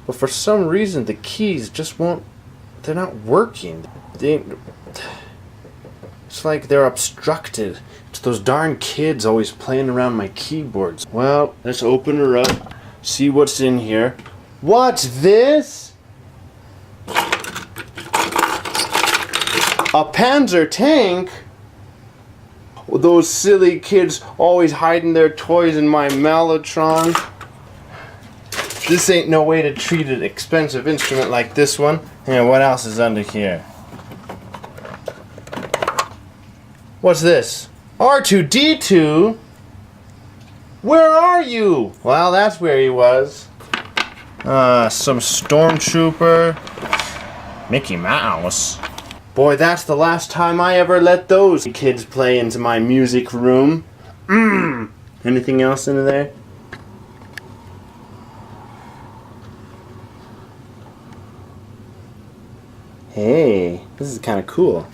but for some reason the keys just won't, they're not working. It's like they're obstructed. It's those darn kids always playing around my keyboards. Well, let's open her up, see what's in here. What's this? A Panzer tank? Those silly kids always hiding their toys in my Mellotron. This ain't no way to treat an expensive instrument like this one. And what else is under here? What's this? R2-D2? Where are you? Well, that's where he was. Some stormtrooper. Mickey Mouse. Boy, that's the last time I ever let those kids play into my music room. Anything else in there? Hey, this is kind of cool.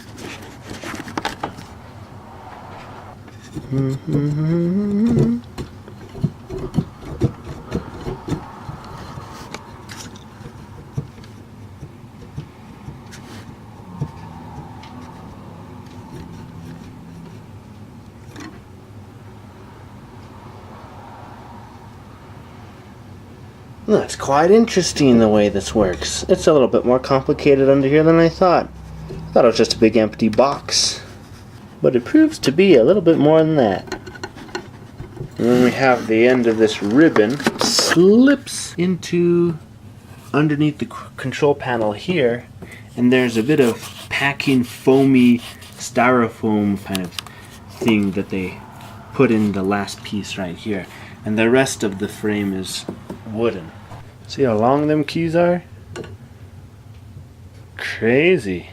That's quite interesting the way this works. It's a little bit more complicated under here than I thought. I thought it was just a big empty box. But it proves to be a little bit more than that. And then we have the end of this ribbon. Slips into underneath the control panel here. And there's a bit of packing foamy styrofoam kind of thing that they put in the last piece right here. And the rest of the frame is wooden. See how long them keys are? Crazy.